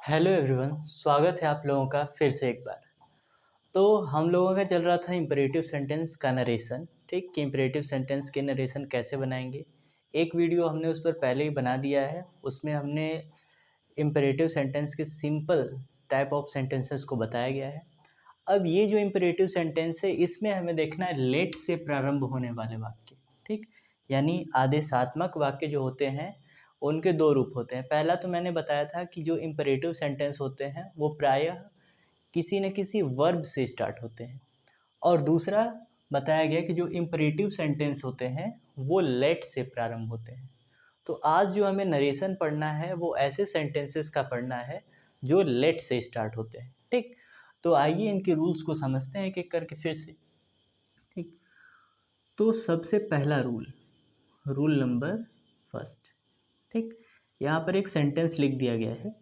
Hello everyone, स्वागत है आप लोगों का फिर से एक बार। तो हम लोगों का चल रहा था इम्परेटिव सेंटेंस का नरेशन, ठीक कि इम्परेटिव सेंटेंस के नरेशन कैसे बनाएंगे। एक वीडियो हमने उस पर पहले ही बना दिया है, उसमें हमने इम्परेटिव सेंटेंस के सिंपल टाइप ऑफ सेंटेंसेस को बताया गया है। अब ये जो इम्परेटिव सेंटेंस है, इसमें हमें देखना है लेट से प्रारंभ होने वाले वाक्य, ठीक। यानी आदेशात्मक वाक्य जो होते हैं उनके दो रूप होते हैं। पहला तो मैंने बताया था कि जो इम्परेटिव सेंटेंस होते हैं वो प्रायः किसी न किसी वर्ब से स्टार्ट होते हैं, और दूसरा बताया गया कि जो इम्परेटिव सेंटेंस होते हैं वो लेट से प्रारंभ होते हैं। तो आज जो हमें नरेशन पढ़ना है वो ऐसे सेंटेंसेस का पढ़ना है जो लेट से स्टार्ट होते हैं, ठीक। तो आइए इनके रूल्स को समझते हैं एक एक करके फिर से, ठीक। तो सबसे पहला रूल, रूल नंबर फर्स्ट, ठीक। यहाँ पर एक सेंटेंस लिख दिया गया है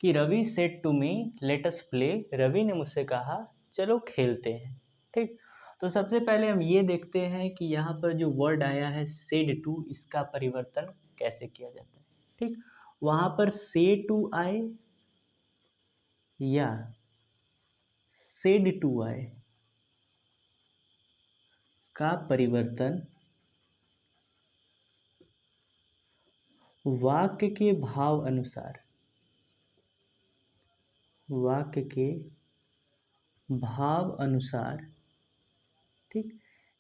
कि Ravi said to me let us play, Ravi ने मुझसे कहा चलो खेलते हैं, ठीक। तो सबसे पहले हम ये देखते हैं कि यहाँ पर जो वर्ड आया है सेड टू, इसका परिवर्तन कैसे किया जाता है, ठीक। वहाँ पर से टू आए या सेड टू आए का परिवर्तन वाक्य के भाव अनुसार, वाक्य के भाव अनुसार, ठीक।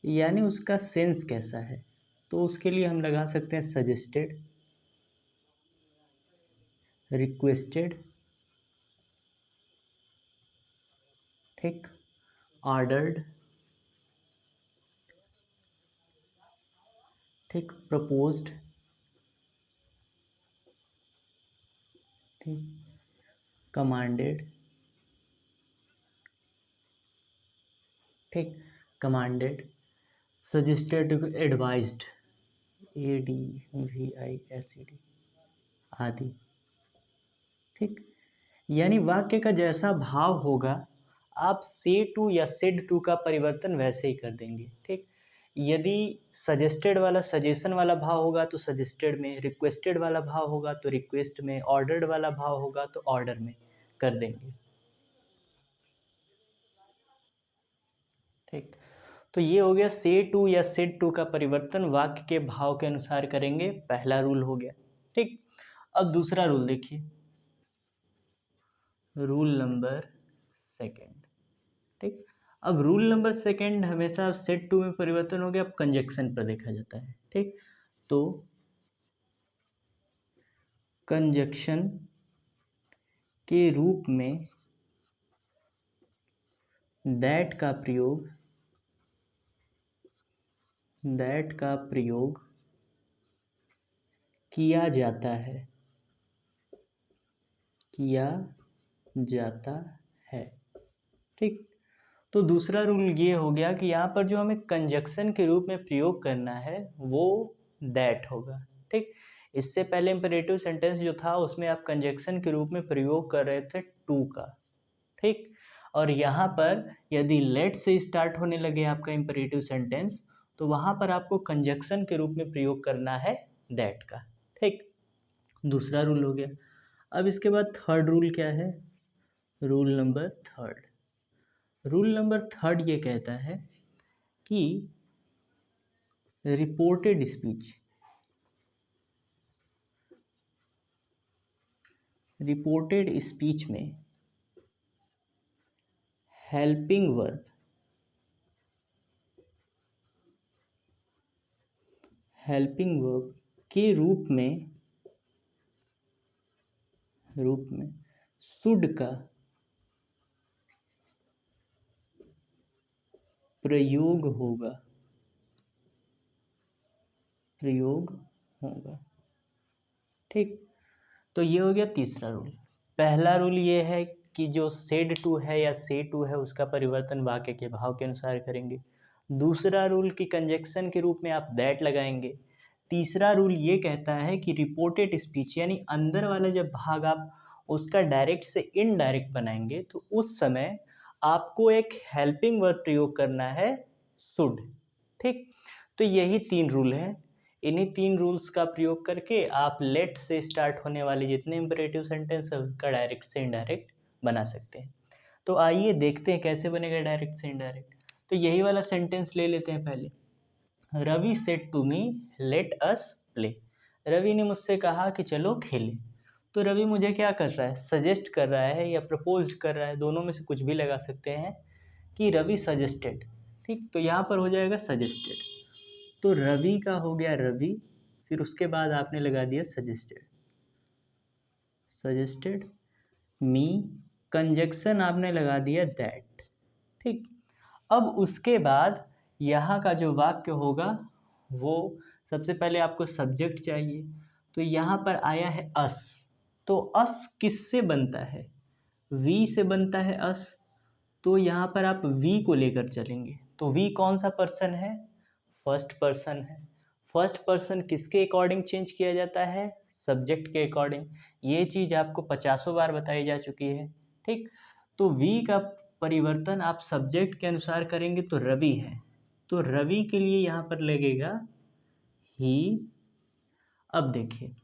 यानी उसका सेंस कैसा है, तो उसके लिए हम लगा सकते हैं सजेस्टेड, रिक्वेस्टेड, ठीक, ऑर्डर्ड, ठीक, प्रपोज्ड, ठीक, कमांडेड, ठीक, कमांडेड, सजेस्टेड, एडवाइज्ड, ADVISED आदि, ठीक। यानी वाक्य का जैसा भाव होगा आप से टू या सेड टू का परिवर्तन वैसे ही कर देंगे, ठीक। यदि सजेस्टेड वाला सजेशन वाला भाव होगा तो सजेस्टेड में, रिक्वेस्टेड वाला भाव होगा तो रिक्वेस्ट में, ऑर्डर्ड वाला भाव होगा तो ऑर्डर में कर देंगे, ठीक। तो ये हो गया से टू या सेड टू का परिवर्तन वाक्य के भाव के अनुसार करेंगे, पहला रूल हो गया, ठीक। अब दूसरा रूल देखिए, रूल नंबर सेकंड, ठीक। अब रूल नंबर सेकंड हमेशा सेट टू में परिवर्तन हो गया, अब कंजक्शन पर देखा जाता है, ठीक। तो कंजक्शन के रूप में दैट का प्रयोग, दैट का प्रयोग किया जाता है, किया जाता है, ठीक। तो दूसरा रूल ये हो गया कि यहाँ पर जो हमें कंजक्शन के रूप में प्रयोग करना है वो दैट होगा, ठीक। इससे पहले इंपेरेटिव सेंटेंस जो था उसमें आप कंजक्शन के रूप में प्रयोग कर रहे थे टू का, ठीक। और यहाँ पर यदि लेट से स्टार्ट होने लगे आपका इंपेरेटिव सेंटेंस तो वहाँ पर आपको कंजक्शन के रूप में प्रयोग करना है दैट का, ठीक। दूसरा रूल हो गया। अब इसके बाद थर्ड रूल क्या है, rule number third, rule number third ये कहता है कि रिपोर्टेड स्पीच, रिपोर्टेड स्पीच में हेल्पिंग वर्ब, हेल्पिंग वर्ब के रूप में शुड का प्रयोग होगा, प्रयोग होगा, ठीक। तो ये हो गया तीसरा रूल। पहला रूल ये है कि जो सेड टू है या से टू है उसका परिवर्तन वाक्य के भाव के अनुसार करेंगे। दूसरा रूल कि कंजक्शन के रूप में आप दैट लगाएंगे। तीसरा रूल ये कहता है कि रिपोर्टेड स्पीच यानी अंदर वाला जब भाग आप उसका डायरेक्ट से इनडायरेक्ट बनाएंगे तो उस समय आपको एक हेल्पिंग वर्ब प्रयोग करना है शुड, ठीक। तो यही तीन रूल हैं। इन्हीं 3 रूल्स का प्रयोग करके आप लेट से स्टार्ट होने वाले जितने इम्परेटिव सेंटेंस है उसका डायरेक्ट से इनडायरेक्ट बना सकते हैं। तो आइए देखते हैं कैसे बनेगा डायरेक्ट से इनडायरेक्ट। तो यही वाला सेंटेंस ले लेते हैं पहले। Ravi said to me let us play. Ravi ने मुझसे कहा कि चलो खेलें। तो रवि मुझे क्या कर रहा है, सजेस्ट कर रहा है या प्रपोज कर रहा है, दोनों में से कुछ भी लगा सकते हैं कि रवि सजेस्टेड। ठीक, तो यहाँ पर हो जाएगा सजेस्टेड। तो रवि का हो गया रवि, फिर उसके बाद आपने लगा दिया सजेस्टेड। सजेस्टेड मी, कंजक्शन आपने लगा दिया दैट। ठीक, अब उसके बाद यहाँ का जो वाक्य होगा वो सबसे पहले आपको सब्जेक्ट चाहिए। तो यहाँ पर आया है अस। तो अस किससे बनता है, वी से बनता है अस। तो यहाँ पर आप वी को लेकर चलेंगे। तो वी कौन सा पर्सन है, फर्स्ट पर्सन है। फर्स्ट पर्सन किसके अकॉर्डिंग चेंज किया जाता है, सब्जेक्ट के अकॉर्डिंग। ये चीज़ आपको 50 बार बताई जा चुकी है। ठीक, तो वी का परिवर्तन आप सब्जेक्ट के अनुसार करेंगे तो रवि है। तो रवि के लिए यहाँ पर लगेगा ही। अब देखिए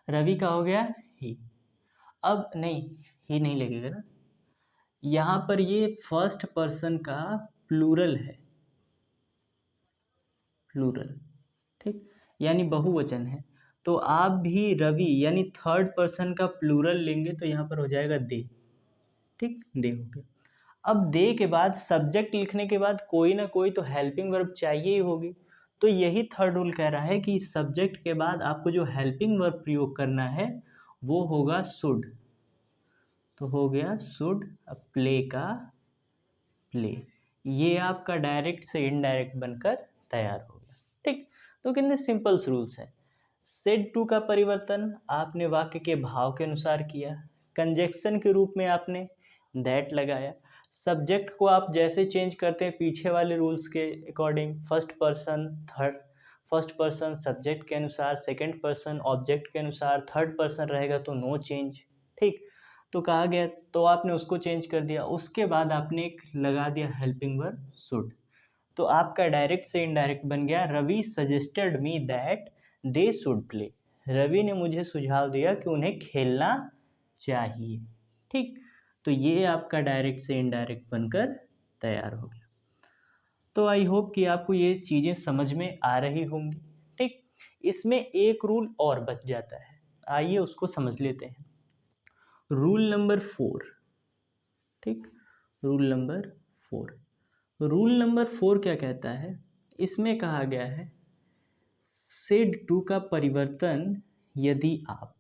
रवि का हो गया ही। अब नहीं, ही नहीं लगेगा ना, यहाँ पर ये फर्स्ट पर्सन का प्लूरल है, प्लूरल। ठीक, यानी बहुवचन है। तो आप भी रवि यानी थर्ड पर्सन का प्लूरल लेंगे तो यहाँ पर हो जाएगा दे। ठीक, दे हो गया। अब दे के बाद सब्जेक्ट लिखने के बाद कोई ना कोई तो हेल्पिंग वर्ब चाहिए ही होगी। तो यही थर्ड रूल कह रहा है कि सब्जेक्ट के बाद आपको जो हेल्पिंग वर्ब प्रयोग करना है वो होगा शुड। तो हो गया शुड, अब प्ले का प्ले। ये आपका डायरेक्ट से इनडायरेक्ट बनकर तैयार हो गया। ठीक, तो कितने सिंपल रूल्स हैं। सेड टू का परिवर्तन आपने वाक्य के भाव के अनुसार किया। कंजक्शन के रूप में आपने दैट लगाया। सब्जेक्ट को आप जैसे चेंज करते हैं पीछे वाले रूल्स के according, first person third, first person subject के अनुसार, सेकंड पर्सन ऑब्जेक्ट के अनुसार, थर्ड पर्सन रहेगा तो नो चेंज। ठीक, तो कहा गया तो आपने उसको चेंज कर दिया। उसके बाद आपने एक लगा दिया हेल्पिंग वर्ब शुड। तो आपका डायरेक्ट से इनडायरेक्ट बन गया Ravi suggested me that they should play. Ravi ने मुझे सुझाव दिया कि उन्हें खेलना चाहिए। ठीक, तो ये आपका डायरेक्ट से इनडायरेक्ट बनकर तैयार हो गया। तो आई होप कि आपको ये चीज़ें समझ में आ रही होंगी। ठीक, इसमें एक रूल और बच जाता है, आइए उसको समझ लेते हैं। Rule number 4। ठीक, रूल नंबर 4। रूल नंबर 4 क्या कहता है, इसमें कहा गया है सेड टू का परिवर्तन यदि आप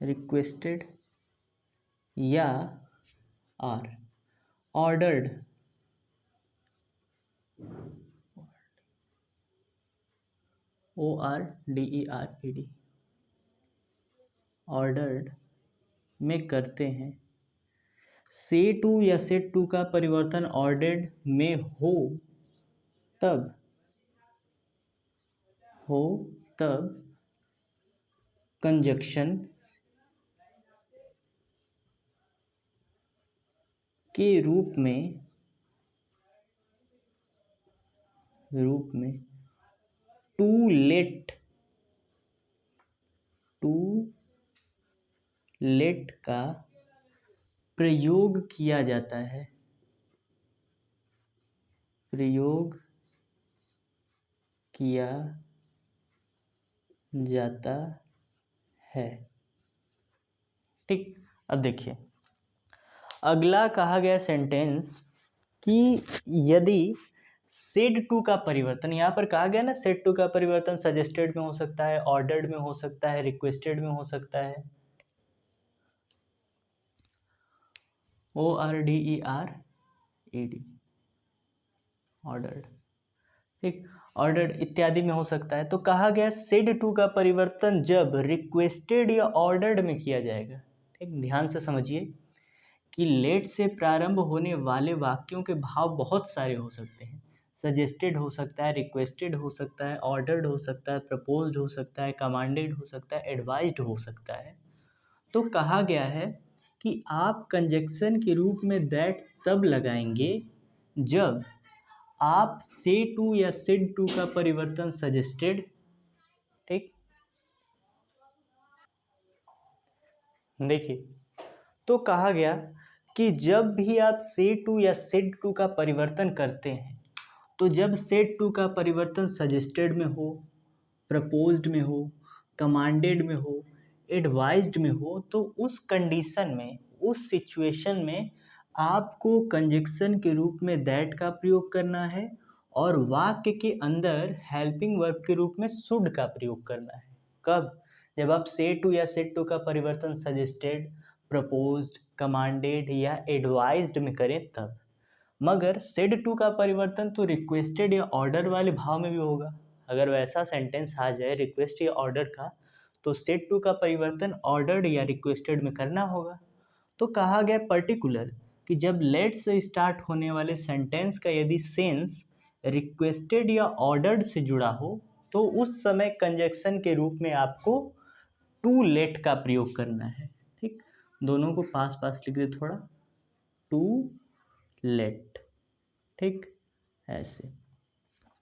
रिक्वेस्टेड या आर ऑर्डर्ड ORDERED ऑर्डर्ड में करते हैं। से टू या सेट टू का परिवर्तन ऑर्डर्ड में तब कंजक्शन के रूप में टू लेट का प्रयोग किया जाता है। प्रयोग किया जाता है। ठीक, अब देखिए अगला कहा गया सेंटेंस कि यदि सेड टू का परिवर्तन, यहाँ पर कहा गया ना सेड टू का परिवर्तन सजेस्टेड में हो सकता है, ऑर्डर्ड में हो सकता है, रिक्वेस्टेड में हो सकता है। ORDERED ordered. ठीक, ऑर्डर्ड इत्यादि में हो सकता है। तो कहा गया सेड टू का परिवर्तन जब रिक्वेस्टेड या ऑर्डर्ड में किया जाएगा। ठीक, ध्यान से समझिए कि लेट से प्रारंभ होने वाले वाक्यों के भाव बहुत सारे हो सकते हैं। सजेस्टेड हो सकता है, रिक्वेस्टेड हो सकता है, ऑर्डर्ड हो सकता है, प्रपोज्ड हो सकता है, कमांडेड हो सकता है, एडवाइज्ड हो सकता है। तो कहा गया है कि आप कंजक्शन के रूप में दैट तब लगाएंगे जब आप से टू या सिड टू का परिवर्तन सजेस्टेड, ठीक, देखिए, तो कहा गया कि जब भी आप से टू या सिड टू का परिवर्तन करते हैं, तो जब सेट टू का परिवर्तन सजेस्टेड में हो, प्रपोज्ड में हो, कमांडेड में हो, एडवाइज्ड में हो, तो उस कंडीशन में, उस सिचुएशन में आपको कंजक्शन के रूप में दैट का प्रयोग करना है और वाक्य के अंदर हेल्पिंग वर्ब के रूप में शुड का प्रयोग करना है। कब? जब आप से टू या सेट टू का परिवर्तन सजेस्टेड, प्रपोज्ड, कमांडेड या एडवाइज्ड में करें तब। मगर सेड टू का परिवर्तन तो रिक्वेस्टेड या ऑर्डर वाले भाव में भी होगा। अगर वैसा सेंटेंस आ जाए रिक्वेस्ट या ऑर्डर का, तो सेड टू का परिवर्तन ऑर्डर्ड या रिक्वेस्टेड में करना होगा। तो कहा गया पर्टिकुलर कि जब लेट से स्टार्ट होने वाले सेंटेंस का यदि सेंस रिक्वेस्टेड या ऑर्डर्ड से जुड़ा हो, तो उस समय कंजक्शन के रूप में आपको टू लेट का प्रयोग करना है। ठीक, दोनों को पास पास लिख दे थोड़ा, टू लेट, ठीक, ऐसे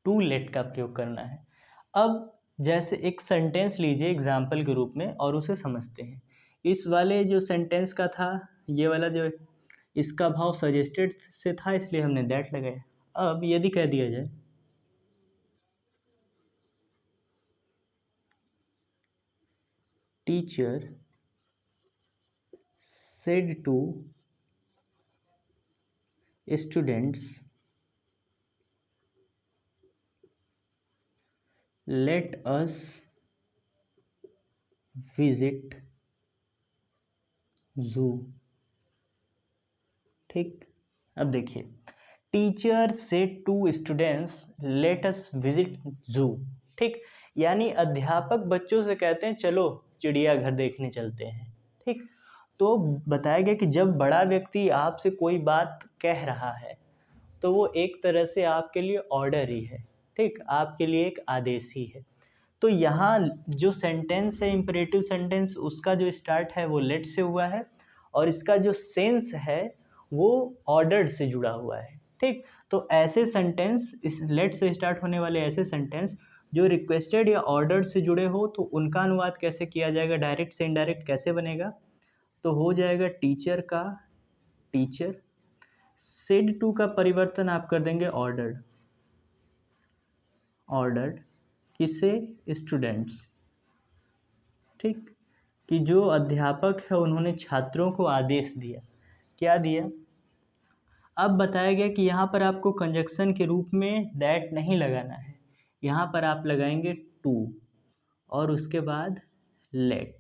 टू लेट का प्रयोग करना है। अब जैसे एक सेंटेंस लीजिए एग्जाम्पल के रूप में और उसे समझते हैं। इस वाले जो सेंटेंस का था, ये वाला जो, इसका भाव सजेस्टेड से था इसलिए हमने दैट लगाया। अब यदि कह दिया जाए teacher said to students let us visit zoo, ठीक। अब देखिए, teacher said to students let us visit zoo, ठीक, यानी अध्यापक बच्चों से कहते हैं चलो चिड़ियाघर देखने चलते हैं, ठीक। तो बताया गया कि जब बड़ा व्यक्ति आपसे कोई बात कह रहा है तो वो एक तरह से आपके लिए ऑर्डर ही है, ठीक, आपके लिए एक आदेश ही है। तो यहाँ जो सेंटेंस है इम्परेटिव सेंटेंस, उसका जो स्टार्ट है वो लेट से हुआ है और इसका जो सेंस है वो ऑर्डर्ड से जुड़ा हुआ है, ठीक। तो ऐसे सेंटेंस, इस लेट से स्टार्ट होने वाले ऐसे सेंटेंस जो रिक्वेस्टेड या ऑर्डर्ड से जुड़े हो, तो उनका अनुवाद कैसे किया जाएगा, डायरेक्ट से इनडायरेक्ट कैसे बनेगा? तो हो जाएगा टीचर का टीचर, सेड टू का परिवर्तन आप कर देंगे ऑर्डर्ड, ऑर्डर्ड किसे? स्टूडेंट्स, ठीक, कि जो अध्यापक है उन्होंने छात्रों को आदेश दिया। क्या दिया? अब बताया गया कि यहाँ पर आपको कंजक्शन के रूप में दैट नहीं लगाना है, यहाँ पर आप लगाएंगे टू और उसके बाद लेट,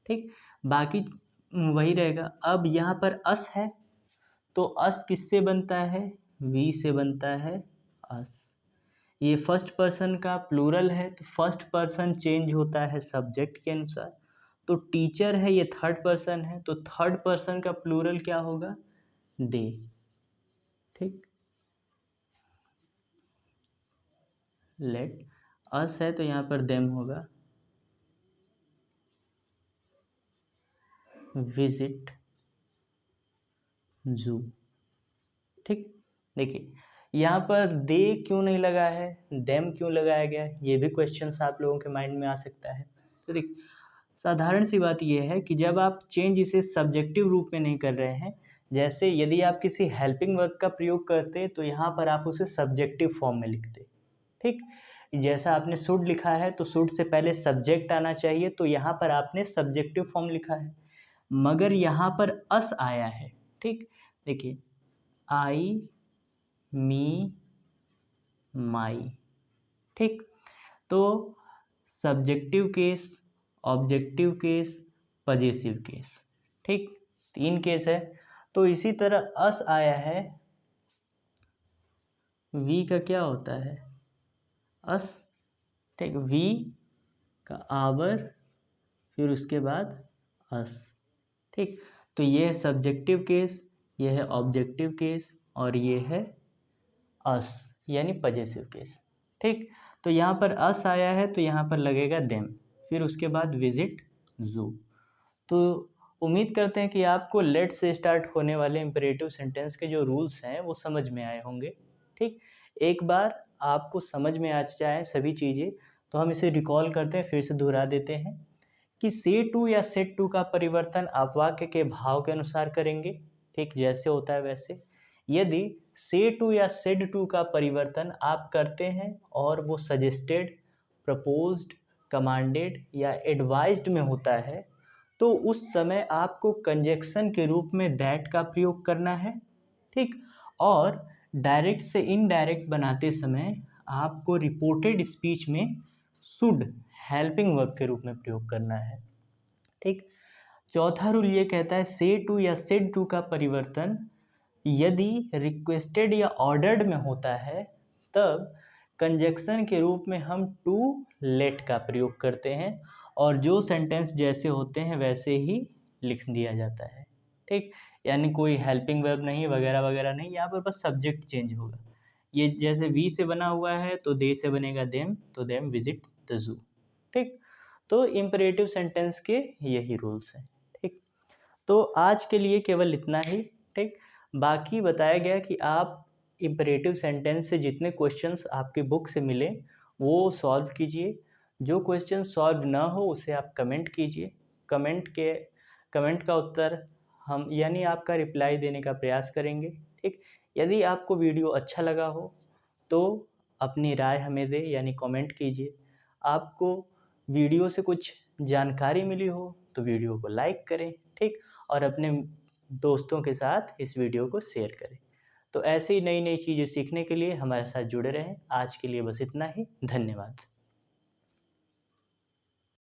ठीक, बाकी वही रहेगा। अब यहाँ पर अस है तो अस किससे बनता है? वी से बनता है अस। ये फर्स्ट पर्सन का प्लूरल है तो फर्स्ट पर्सन चेंज होता है सब्जेक्ट के अनुसार। तो टीचर है, ये थर्ड पर्सन है तो थर्ड पर्सन का प्लूरल क्या होगा? दे, ठीक। लेट अस है तो यहाँ पर देम होगा, विजिट जू, ठीक। देखिए यहाँ पर दे क्यों नहीं लगा है, देम क्यों लगाया गया है, ये भी क्वेश्चंस आप लोगों के माइंड में आ सकता है। तो देखिए साधारण सी बात यह है कि जब आप चेंज इसे सब्जेक्टिव रूप में नहीं कर रहे हैं, जैसे यदि आप किसी हेल्पिंग वर्ब का प्रयोग करते तो यहाँ पर आप उसे सब्जेक्टिव फॉर्म में लिखते, ठीक। जैसा आपने शुड लिखा है तो शुड से पहले सब्जेक्ट आना चाहिए, तो यहाँ पर आपने सब्जेक्टिव फॉर्म लिखा है। मगर यहाँ पर अस आया है, ठीक। देखिए आई, मी, माई, ठीक। तो subjective case, objective case, possessive case, ठीक, तीन केस है। तो इसी तरह अस आया है, वी का क्या होता है? अस, ठीक, वी का आवर, फिर उसके बाद अस, ठीक। तो ये है सब्जेक्टिव केस, ये है ऑब्जेक्टिव केस और ये है अस यानी पजेसिव केस, ठीक। तो यहाँ पर अस आया है तो यहाँ पर लगेगा देम, फिर उसके बाद विजिट जू। तो उम्मीद करते हैं कि आपको लेट से स्टार्ट होने वाले इम्पेरेटिव सेंटेंस के जो रूल्स हैं वो समझ में आए होंगे। ठीक, एक बार आपको समझ में आ जाए सभी चीज़ें तो हम इसे रिकॉल करते हैं, फिर से दोहरा देते हैं कि से टू या सेट टू का परिवर्तन आप वाक्य के भाव के अनुसार करेंगे। ठीक, जैसे होता है वैसे। यदि से टू या सेड टू का परिवर्तन आप करते हैं और वो सजेस्टेड, प्रपोज्ड, कमांडेड या एडवाइज्ड में होता है तो उस समय आपको कंजक्शन के रूप में दैट का प्रयोग करना है। ठीक, और डायरेक्ट से इनडायरेक्ट बनाते समय आपको रिपोर्टेड स्पीच में शुड हेल्पिंग वर्ब के रूप में प्रयोग करना है। ठीक, चौथा रूल ये कहता है से टू या सेड टू का परिवर्तन यदि रिक्वेस्टेड या ऑर्डर्ड में होता है तब कंजक्शन के रूप में हम टू लेट का प्रयोग करते हैं और जो सेंटेंस जैसे होते हैं वैसे ही लिख दिया जाता है। ठीक, यानी कोई हेल्पिंग वर्ब नहीं वगैरह वगैरह नहीं, यहाँ पर बस सब्जेक्ट चेंज होगा। ये जैसे वी से बना हुआ है तो दे से बनेगा देम, तो देम विजिट द जू। ठीक, तो इम्परेटिव सेंटेंस के यही रूल्स हैं। ठीक, तो आज के लिए केवल इतना ही। ठीक, बाकी बताया गया कि आप इम्परेटिव सेंटेंस से जितने क्वेश्चंस आपके बुक से मिले वो सॉल्व कीजिए। जो क्वेश्चन सॉल्व ना हो उसे आप कमेंट कीजिए। कमेंट का उत्तर हम यानी आपका रिप्लाई देने का प्रयास करेंगे। ठीक, यदि आपको वीडियो अच्छा लगा हो तो अपनी राय हमें दें यानी कमेंट कीजिए। आपको वीडियो से कुछ जानकारी मिली हो तो वीडियो को लाइक करें। ठीक, और अपने दोस्तों के साथ इस वीडियो को शेयर करें। तो ऐसे ही नई नई चीज़ें सीखने के लिए हमारे साथ जुड़े रहें। आज के लिए बस इतना ही। धन्यवाद।